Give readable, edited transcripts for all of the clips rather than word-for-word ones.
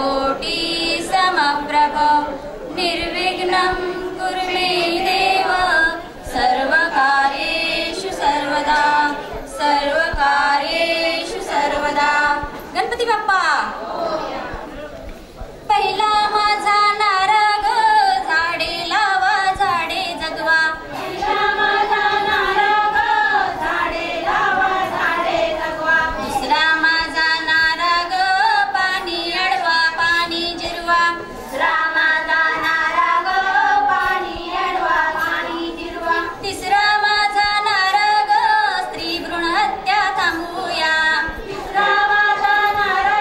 कोटि समप्रभ निर्विघ्नं कुरु मे देव सर्वकार्येषु सर्वदा सर्वकार्येषु सर्वदा। गणपती बाप्पा पहिला माझा नारळ झाडे लावा झाडे जगवा पहिला माझा नारळ झाडे लावा झाडे जगवा दुसरा माझा नारळ पाणी अडवा पाणी जिरवा दुसरा माझा नारळ पाणी अडवा पाणी जिरवा तिसरा माझा नारळ स्त्री भ्रूण हत्या थांबूया तिसरा माझा नारळ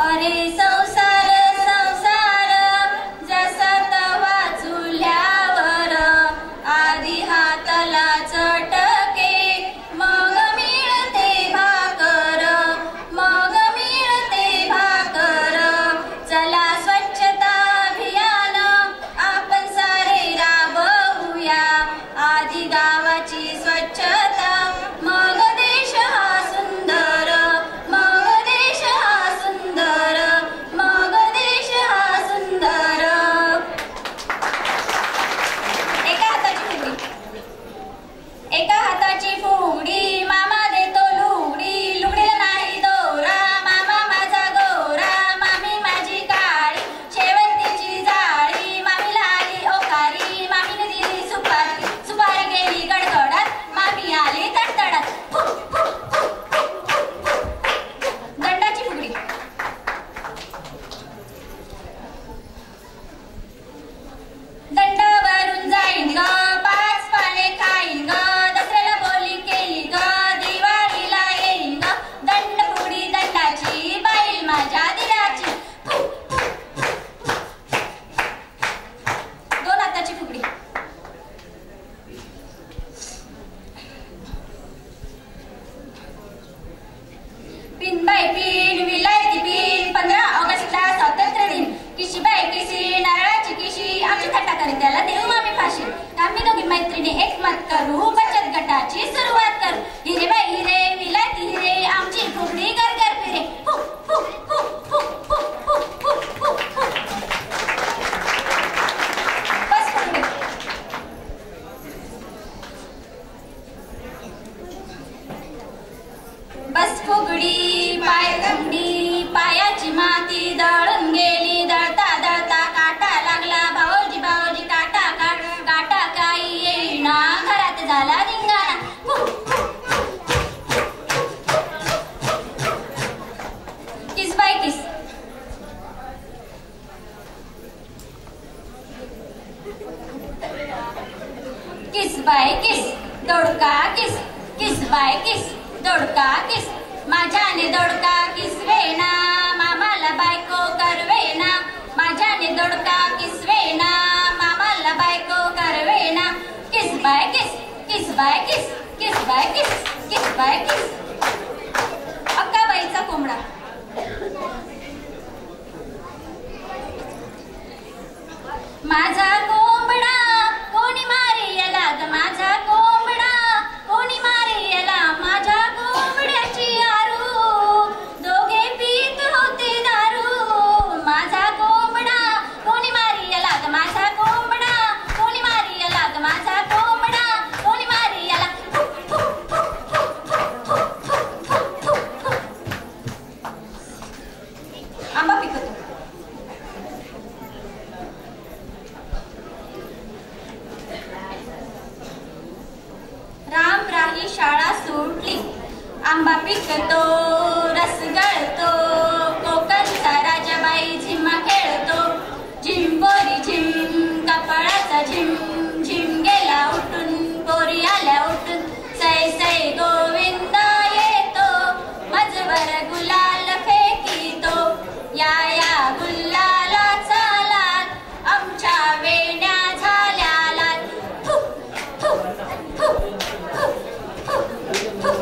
अरे संसार संसार जसा तवा चुल्यावर आधी हाताला चटके मग मिळते भाकर मग मिळते भाकर चला स्वच्छता अभियान आपण सारे राबवूया आधी गावाची स्वच्छता मग देश हा सुंदर मग देश हा सुंदर मग देश हा सुंदर एका हाताची फुगडी मामा देतो लुगडी लुगडीला नाही दोरा मामा माझा गोरा मामी माझी काळी शेवंतीची जाळी मामीला आली ओकारी मामीने दिली सुपारी सुपारी गेली गडगडात मामी आली तडतडत दंडाची फुगडी दंडावरून जाईन ग पाच पाने खाईन ग दसऱ्याला बोली केली ग दिवाळीला येईन ग दंड फुगडी दंडाची बाईल माझ्या दिलाची दोन हाताची फुगडी पिन बाय पिन विलायती पिन 15 ऑगस्टला स्वातंत्र्य दिन किशी बाय किशी नारळाची किशी आमची थट्टा करी त्याला देऊ आम्ही फाशी आम्ही दोघी मैत्रिणी एकमत करू बचत गटाची सुरुवात करू हिरे बाय हिरे विलायती हिरे आमची फुगडी गरगर फिरे हु, हु, हु, हु, हु, हु, हु, हु, हु. बस फुगडी बस फुगडी पाय घंडी पायाची माती दळून गेली दळता दळता काटा लागला भाऊजी भाऊजी काटा काटा काही येईना घरात झाला धिंगाणा किस बाय किस किस बाय किस दोडका किस किस बाय किस दोडका किस माझ्याने दोडका किसवेना मामाला बायको करवेना माझ्याने दोडका किसवेना मामाला बायको करवेना किस बाय किस किस बाय किस किस बाय किस किस बाय किस अक्काबाईचा कोंबडा माझा कोंबडा कोणी मारे याला ग माझा कोंबडा कोणी मारे याला माझ्या कोंबड्याची आरू दोघे पीत होते दारू माझा कोंबडा कोणी मारी याला ग माझा कोंबडा कोणी मारी याला ग माझा कोंबडा कोणी मारी याला आंबा पिकतो राम राही शाळा सुटली आंबा पिकतो रस गळतो कोकणचा राजाबाई झिम्मा खेळतो झिम पोरी झिम कपाळाचा झिम झिम गेला उठून पोरी आल्या उठून सै सै गोविंद येतो मजवर गुलाल फेकीतो या या गुलालाचा लाल आमच्या वेण्या झाल्या लाल फु, फु, फु, फु, फु, फु.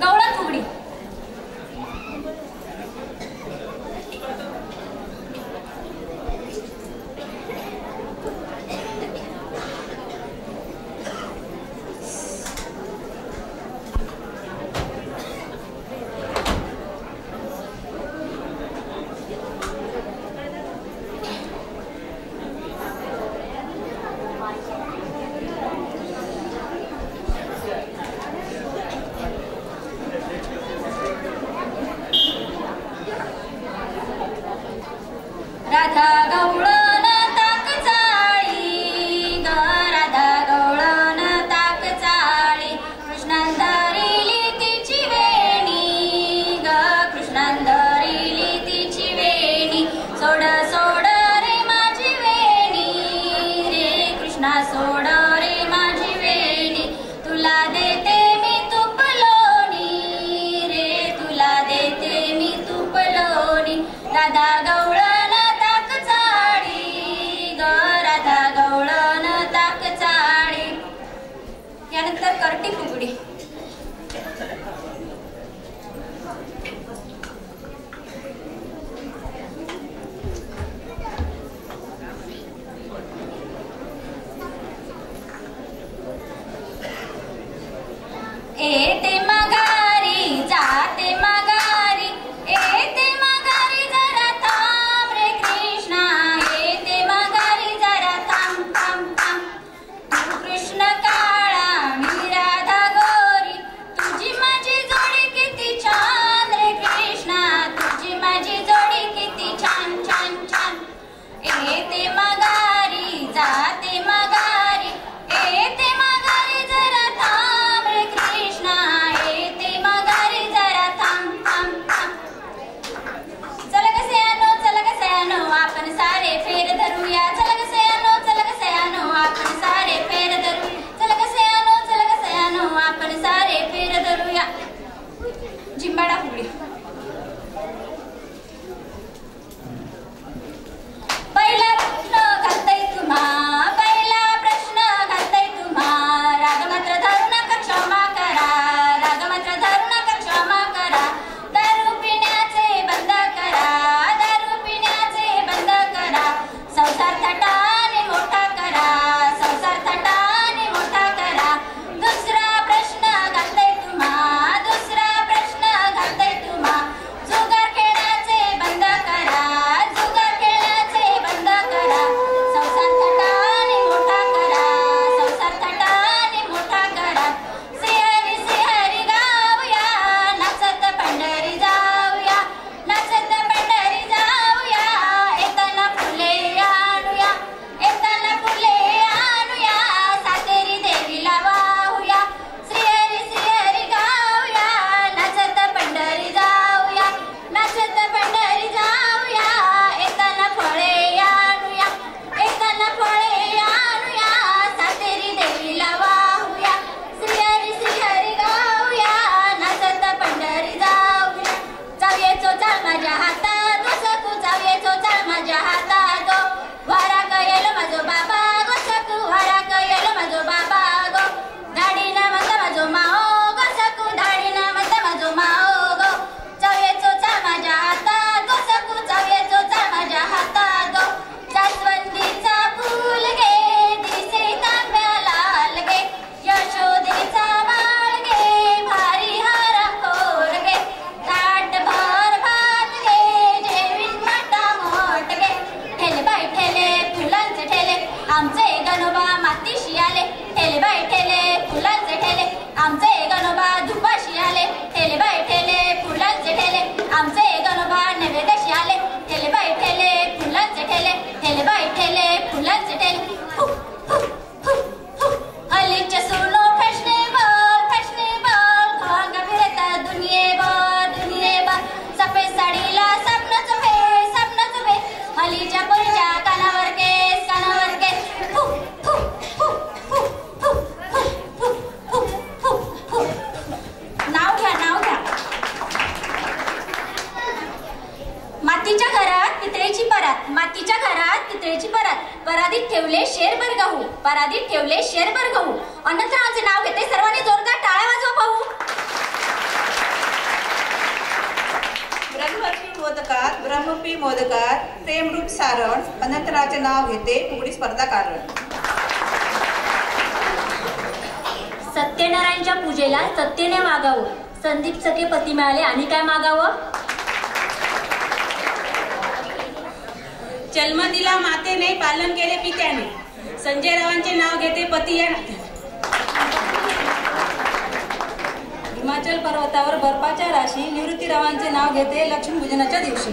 गवळण फुगडी येते माघारी जाते माघारी येते माघारी जरा थांब रे कृष्णा येते माघारी जरा थांब थांब थांब तू कृष्ण काळा मी राधा गोरी तुझी माझी जोडी किती छान रे कृष्णा तुझी माझी जोडी किती छान छान छान येते माघारी जाते माघारी येते माघारी जरा थांब रे कृष्णा येते माघारी जरा थांब थांब थांब चला कसे आनो आपण सारे फेर धरूया चला कसे आनो आपण सारे फेर धरूया चला कसे आनो आपण सारे फेर धरूया जिंबाडा फुगडी पहिला प्रश्न घालतय तुम्हा राग मात्र धरू नका क्षमा करा राग मात्र धरू नका क्षमा करा दारू पिण्याचे बंद करा संसार थटाने मोठा करा दुसरा प्रश्न घालतय तुम्हा जुगार खेळण्याचे बंद करा संसार थटाने मोठा करा श्रीहरी गाऊया नाचत पंढरी जाऊया येताना फुले आणूया सातेरी देवीला वाहूया श्रीहरी गाऊया नाचत पंढरी जाऊया येताना फळे आणूया सातेरी देवीला वाहूया श्रीहरी गाऊया नाचत पंढरी जाऊया जाऊयेचो चाल माझ्या हातात सकू जाऊयेचो चाल माझ्या हातात वारा कयेलो माझो बाबा गो सकू वारा कयेलो माझो बाबा गो धाडीना म्हणता माझो माओ गो सकू धाडीना म्हणता माझो माओ गो जाऊयेचो चाल माझ्या हातात गो सकू जाऊयेचो चाल माझ्या हातात गो जास्वंदीचा फूल गे दिसे तांब्या लाल गे यशोदेचा बाळ गे भारी हारा खोर गे ताटभर भात गे जेवीन मोठा मोठ गे ठेले बाई ठेले फुलांचे ठेले आमचे गणोबा मातीशी आले ठेले बाई ठेले फुलांचे ठेले आमचे गणोबा धुपाशी आले ठेले बाई ठेले फुलांचे ठेले आमचे गणोबा नैवेद्याशी आले ठेले बाई ठेले फुलांचे ठेले ठेले बाई ठेले फुलांचे ठेले हल्लीचे सुनो फॅशनेबल खोंग फिरतात दुनियेभर सफेद साडीला सपन चुबे हल्लीच्या पोरीच्या कानावर केस नाव घ्या मातीच्या घरात पितळेची परात परादीत ठेवले शेरभर गहू अनंतरावांचे नाव घेते सर्वांनी जोरदार टाळ्या वाजवा पाहू ब्रह्मपी मोदकात प्रेमरूप सारण अनंतरावाचे नाव घेते फुगडी स्पर्धा कारण सत्यनारायणच्या पूजेला सत्तेने वागावं संदीप सखे पती मिळाले आणि काय मागावं जन्म दिला मातेने पालन केले पित्याने संजय रावांचे नाव घेते पती या हिमाचल पर्वतावर बर्फाच्या राशी निवृत्ती रावांचे नाव घेते लक्ष्मीपूजनाच्या दिवशी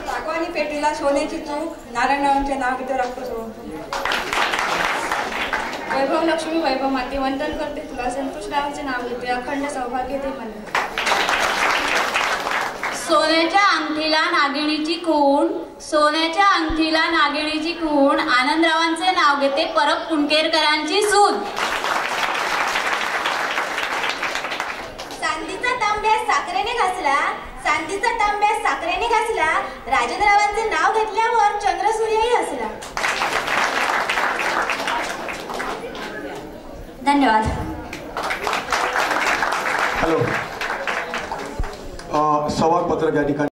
सागवानी पेटीला सोन्याची चूक नारायणरावांचे नाव घेते रक्त वैभव लक्ष्मी वैभव माते वंदन करते तुला संतोष रावांचे नाव घेते अखंड सौभाग्य ते मला सोन्याच्या अंगठीला नागिणीची खूण आनंदरावांचे नाव घेते परब कुंडकेरकरांची सून चांदीचा तांब्या साखरेने घासला राजेंद्ररावांचे नाव घेतल्यावर चंद्रसूर्यही हसला धन्यवाद हॅलो संवाद पत्रक या ठिकाणी